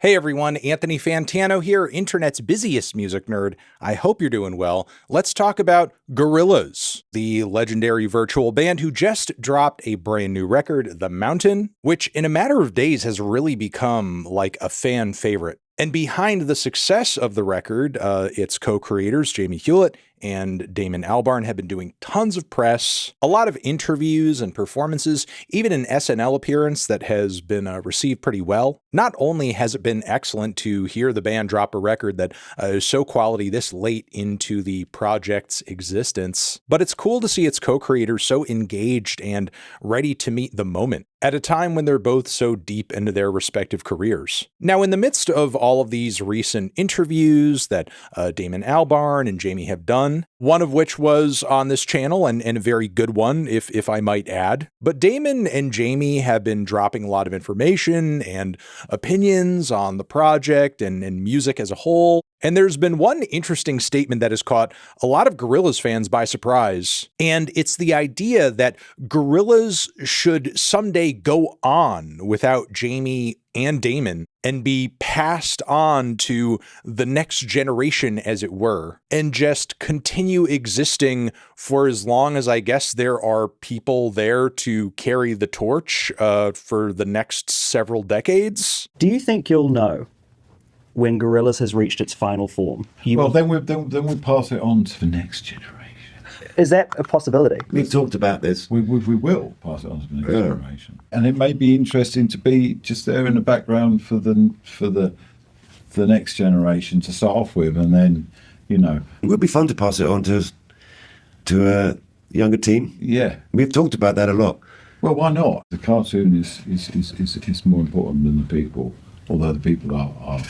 Hey everyone, Anthony Fantano here, internet's busiest music nerd. I hope you're doing well. Let's talk about Gorillaz, the legendary virtual band who just dropped a brand new record, The Mountain, which in a matter of days has really become like a fan favorite. And behind the success of the record, its co-creators, Jamie Hewlett and Damon Albarn, have been doing tons of press, a lot of interviews and performances, even an SNL appearance that has been received pretty well. Not only has it been excellent to hear the band drop a record that is so quality this late into the project's existence, but it's cool to see its co-creators so engaged and ready to meet the moment at a time when they're both so deep into their respective careers. Now, in the midst of all of these recent interviews that Damon Albarn and Jamie have done, one of which was on this channel, and a very good one, if I might add. But Damon and Jamie have been dropping a lot of information and opinions on the project and music as a whole. And there's been one interesting statement that has caught a lot of Gorillaz fans by surprise, and it's the idea that Gorillaz should someday go on without Jamie and Damon and be passed on to the next generation, as it were, and just continue existing for as long as I guess there are people there to carry the torch for the next several decades. Do you think you'll know when Gorillaz has reached its final form? Then we pass it on to the next generation. Is that a possibility? We've talked about this. We will pass it on to the next generation, and it may be interesting to be just there in the background for the next generation to start off with, and then it would be fun to pass it on to a younger team. Yeah, we've talked about that a lot. Well, why not? The cartoon is more important than the people, although the people are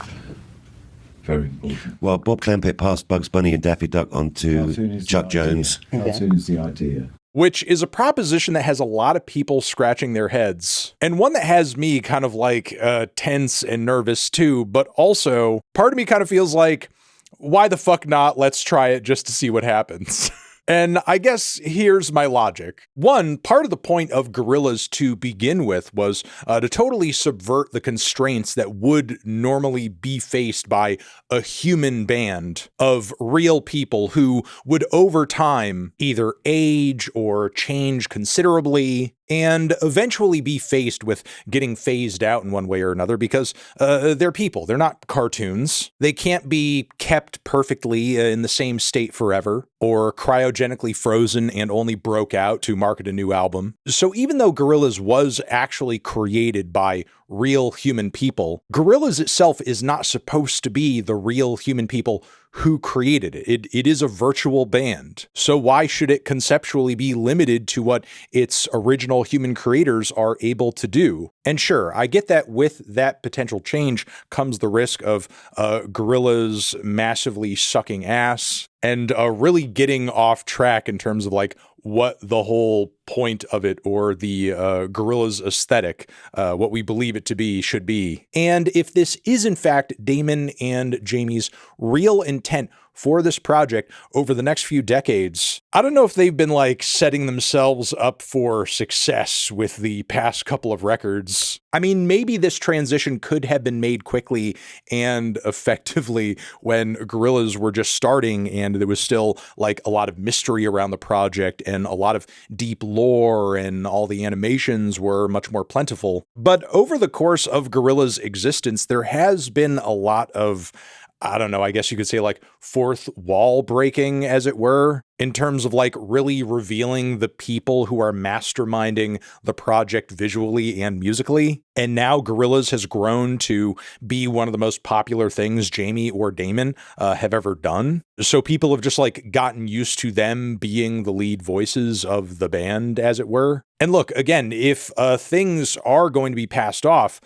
very important. Well, Bob Clampett passed Bugs Bunny and Daffy Duck on to Chuck Jones. Cartoon is the idea. Which is a proposition that has a lot of people scratching their heads, and one that has me kind of like tense and nervous too, but also part of me kind of feels like, why the fuck not? Let's try it just to see what happens. And I guess here's my logic. One, part of the point of Gorillaz to begin with was to totally subvert the constraints that would normally be faced by a human band of real people who would over time either age or change considerably and eventually be faced with getting phased out in one way or another because they're people. They're not cartoons. They can't be kept perfectly in the same state forever or cryogenically frozen and only broke out to market a new album. So even though Gorillaz was actually created by real human people, Gorillaz itself is not supposed to be the real human people who created it. It is a virtual band. So why should it conceptually be limited to what its original human creators are able to do? And sure, I get that with that potential change comes the risk of Gorillaz massively sucking ass and really getting off track in terms of like what the whole point of it or the Gorillaz aesthetic, what we believe it to be, should be. And if this is in fact Damon and Jamie's real intent for this project over the next few decades, I don't know if they've been like setting themselves up for success with the past couple of records. I mean, maybe this transition could have been made quickly and effectively when Gorillaz were just starting and there was still like a lot of mystery around the project and a lot of deep lore and all the animations were much more plentiful. But over the course of Gorillaz' existence, there has been a lot of, I don't know, I guess you could say like fourth wall breaking, as it were, in terms of like really revealing the people who are masterminding the project visually and musically. And now Gorillaz has grown to be one of the most popular things Jamie or Damon have ever done. So people have just like gotten used to them being the lead voices of the band, as it were. And look, again, if things are going to be passed off,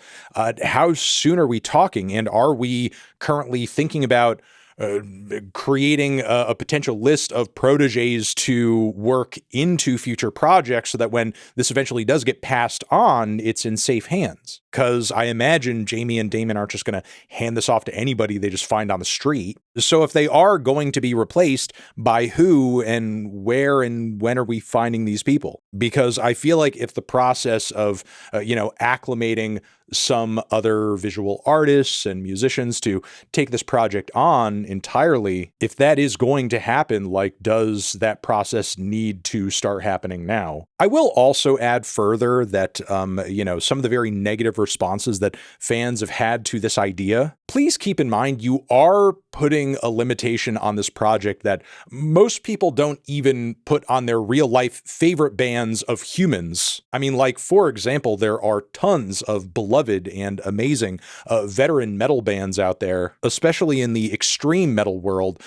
how soon are we talking? And are we currently thinking about creating a potential list of proteges to work into future projects so that when this eventually does get passed on, it's in safe hands? Because I imagine Jamie and Damon aren't just going to hand this off to anybody they just find on the street. So if they are going to be replaced, by who and where and when are we finding these people? Because I feel like if the process of, acclimating some other visual artists and musicians to take this project on entirely. If that is going to happen, like, does that process need to start happening now? I will also add further that, you know, some of the very negative responses that fans have had to this idea, please keep in mind you are putting a limitation on this project that most people don't even put on their real life favorite bands of humans. I mean, like, for example, there are tons of beloved and amazing veteran metal bands out there, especially in the extreme metal world,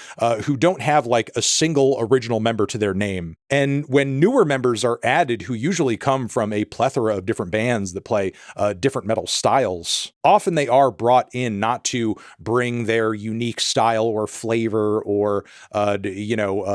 who don't have like a single original member to their name. And when newer members are added, who usually come from a plethora of different bands that play different metal styles, often they are brought in not to bring their unique style or flavor or,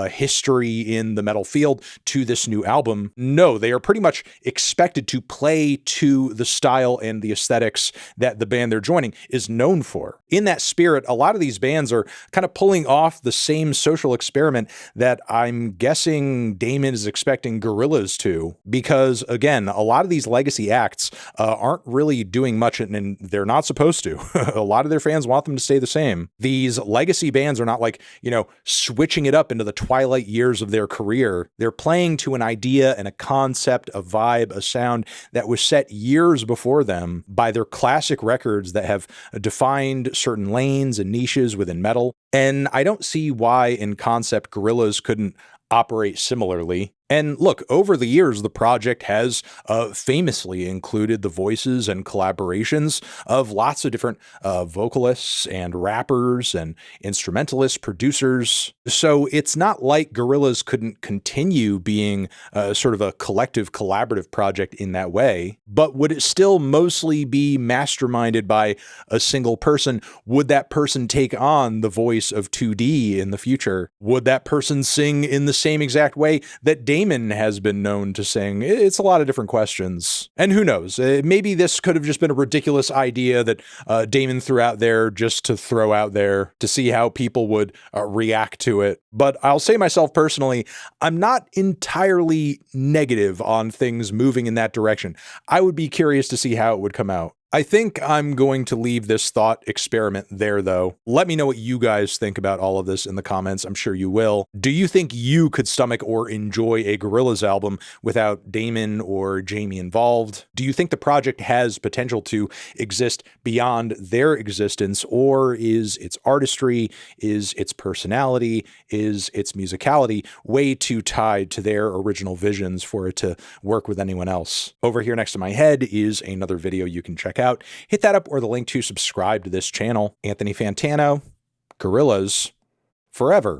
history in the metal field to this new album. No, they are pretty much expected to play to the style and the aesthetics that the band they're joining is known for. In that spirit, a lot of these bands are kind of pulling off the same social experiment that I'm guessing Damon is expecting Gorillaz to, because again, a lot of these legacy acts aren't really doing much, and they're not supposed to. A lot of their fans want them to stay the same. These legacy bands are not like, switching it up into the twilight years of their career. They're playing to an idea and a concept, a vibe, a sound that was set years before them by their classic records that have defined certain lanes and niches within metal. And I don't see why in concept Gorillaz couldn't operate similarly. And look, over the years, the project has famously included the voices and collaborations of lots of different vocalists and rappers and instrumentalists, producers. So it's not like Gorillaz couldn't continue being sort of a collective collaborative project in that way. But would it still mostly be masterminded by a single person? Would that person take on the voice of 2D in the future? Would that person sing in the same exact way that Damon has been known to sing? It's a lot of different questions. And who knows? Maybe this could have just been a ridiculous idea that Damon threw out there just to throw out there to see how people would react to it. But I'll say myself personally, I'm not entirely negative on things moving in that direction. I would be curious to see how it would come out. I think I'm going to leave this thought experiment there, though. Let me know what you guys think about all of this in the comments. I'm sure you will. Do you think you could stomach or enjoy a Gorillaz album without Damon or Jamie involved? Do you think the project has potential to exist beyond their existence, or is its artistry, is its personality, is its musicality way too tied to their original visions for it to work with anyone else? Over here next to my head is another video you can check out. Hit that up or the link to subscribe to this channel. Anthony Fantano, Gorillaz, forever.